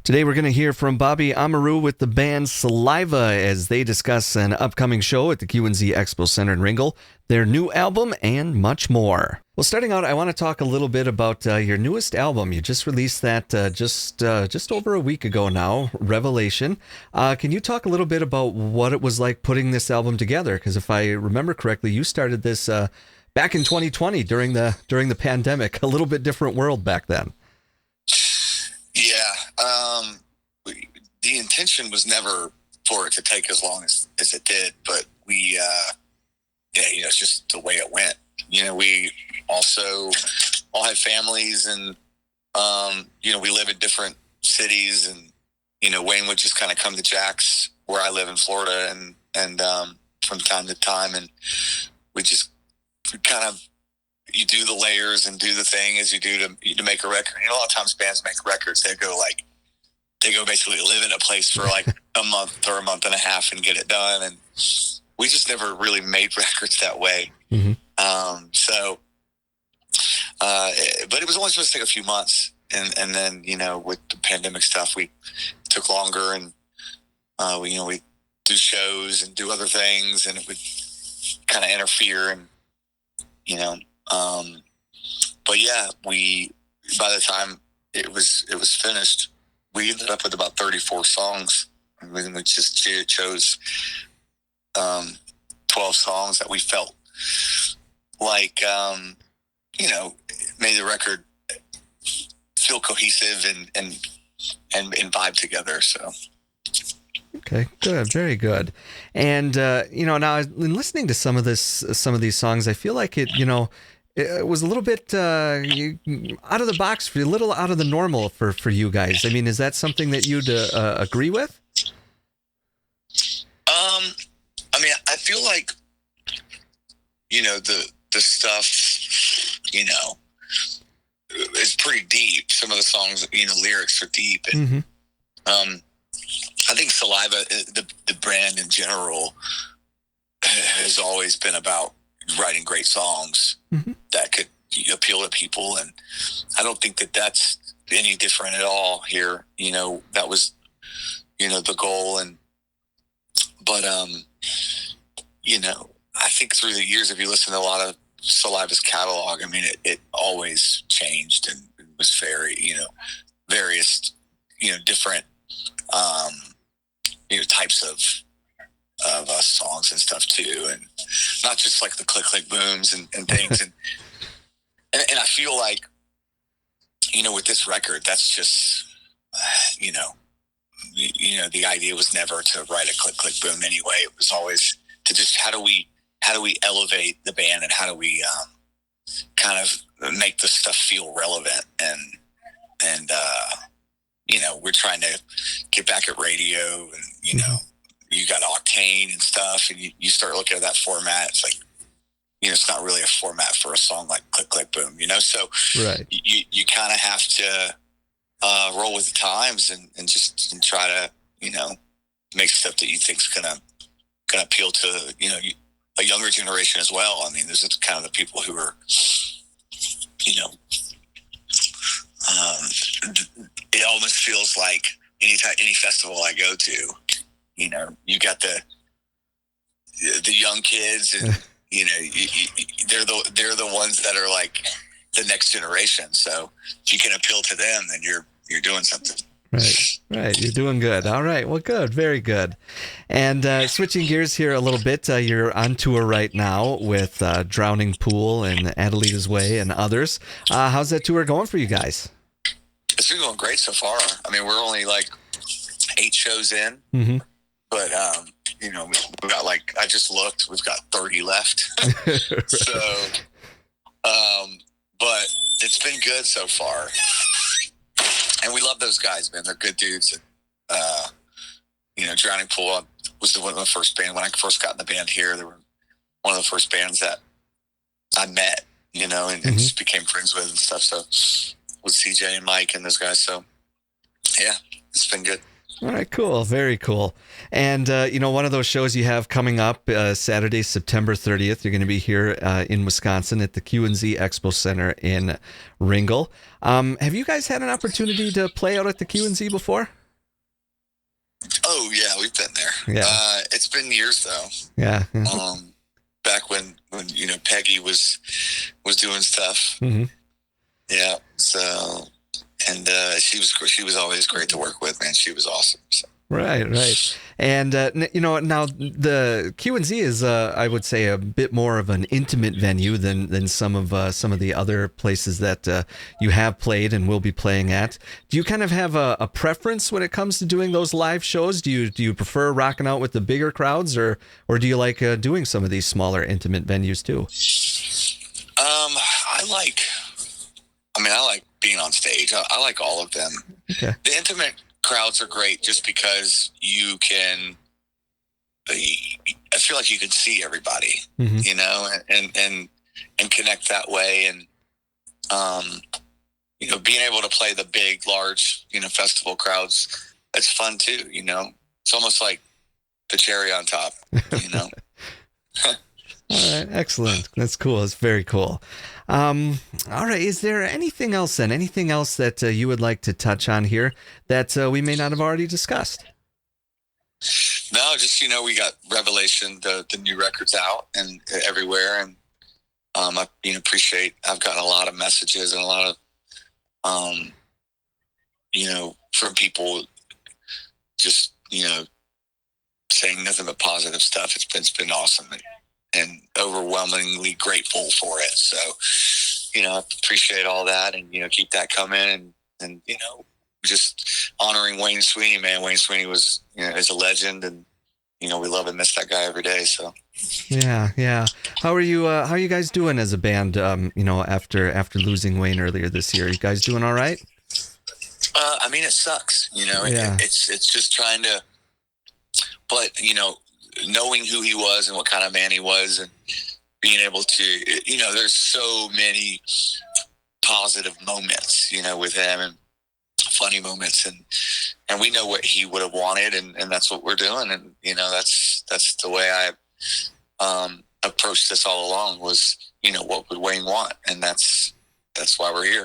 Today we're going to hear from Bobbie Amaru with the band Saliva as they discuss an upcoming show at the Q&Z Expo Center in Ringgold, their new album, and much more. Well, starting out, I want to talk a little bit about your newest album. You just released that just over a week ago now, Revelation. Can you talk a little bit about what it was like putting this album together? Because if I remember correctly, you started this back in 2020 during the pandemic. A little bit different world back then. Yeah. The intention was never for it to take as long as it did, but we, it's just the way it went. We also all have families and, we live in different cities and, Wayne would just kind of come to Jack's where I live in Florida and from time to time. And we just kind of, you do the layers and do the thing as you do to make a record. A lot of times bands make records. They go basically live in a place for like a month or a month and a half and get it done. And we just never really made records that way. Mm-hmm. But it was only supposed to take a few months. And then, with the pandemic stuff, we took longer and, we do shows and do other things and it would kind of interfere and, but yeah, by the time it was finished, we ended up with about 34 songs. And we just chose 12 songs that we felt like, made the record feel cohesive and vibe together. So. Okay, good, very good. And now in listening to some of these songs, I feel like it was a little bit out of the box, a little out of the normal for you guys. I mean, is that something that you'd agree with? I feel like the stuff is pretty deep. Some of the songs, lyrics are deep, and I think Saliva, the brand in general, has always been about writing great songs that could appeal to people. And I don't think that that's any different at all here. That was, the goal. But I think through the years, if you listen to a lot of Saliva's catalog, I mean, it always changed and it was very, various, different, types of songs and stuff too, and not just like the click booms and things. and I feel like with this record, that's just the idea was never to write a click boom anyway. It was always to just how do we elevate the band and how do we kind of make the stuff feel relevant and we're trying to get back at radio and you got Octane and stuff, and you start looking at that format. It's like, it's not really a format for a song like Click Boom, So right. You kind of have to roll with the times and try to, make stuff that you think's gonna appeal to, a younger generation as well. I mean, this is kind of the people who are, it almost feels like any festival I go to, you got the young kids and they're the ones that are like the next generation. So if you can appeal to them, then you're doing something. Right. You're doing good. All right. Well, good. Very good. And switching gears here a little bit, you're on tour right now with Drowning Pool and Adelita's Way and others. How's that tour going for you guys? It's been going great so far. I mean, we're only like 8 shows in, but we got I just looked, we've got 30 left. Right. So, but it's been good so far. And we love those guys, man. They're good dudes. Drowning Pool was one of the first band when I first got in the band here. They were one of the first bands that I met, and just became friends with and stuff. So with CJ and Mike and those guys. So yeah, it's been good. All right, cool. Very cool. And, one of those shows you have coming up Saturday, September 30th, you're going to be here in Wisconsin at the Q&Z Expo Center in Ringgold. Have you guys had an opportunity to play out at the Q&Z before? Oh yeah, we've been there. Yeah. It's been years though. Yeah. Back when Peggy was doing stuff. Mm-hmm. Yeah. So, and she was always great to work with, man. She was awesome. So. Right. And, now the Q&Z is, I would say, a bit more of an intimate venue than some of the other places that you have played and will be playing at. Do you kind of have a preference when it comes to doing those live shows? Do you prefer rocking out with the bigger crowds, or do you like doing some of these smaller, intimate venues too? I like being on stage. I like all of them. Okay. The intimate crowds are great just because you can, I feel like you can see everybody, mm-hmm. and connect that way. And, being able to play the big, large, festival crowds, that's fun too, It's almost like the cherry on top, All right, excellent. That's cool. It's very cool. All right. Is there anything else then? Anything else that you would like to touch on here that we may not have already discussed? No, just, we got Revelation, the new record's out and everywhere. And I appreciate, I've gotten a lot of messages and a lot of, from people just, saying nothing but positive stuff. It's been awesome. And overwhelmingly grateful for it. So, I appreciate all that and, keep that coming and just honoring Wayne Sweeney, man. Wayne Sweeney was, is a legend and, we love and miss that guy every day. So. Yeah. How are you guys doing as a band, after losing Wayne earlier this year? You guys doing all right? It sucks, Yeah. It's just trying to, but, knowing who he was and what kind of man he was and being able to, there's so many positive moments, with him and funny moments and we know what he would have wanted and that's what we're doing. And, that's the way I approached this all along was, what would Wayne want? And that's why we're here.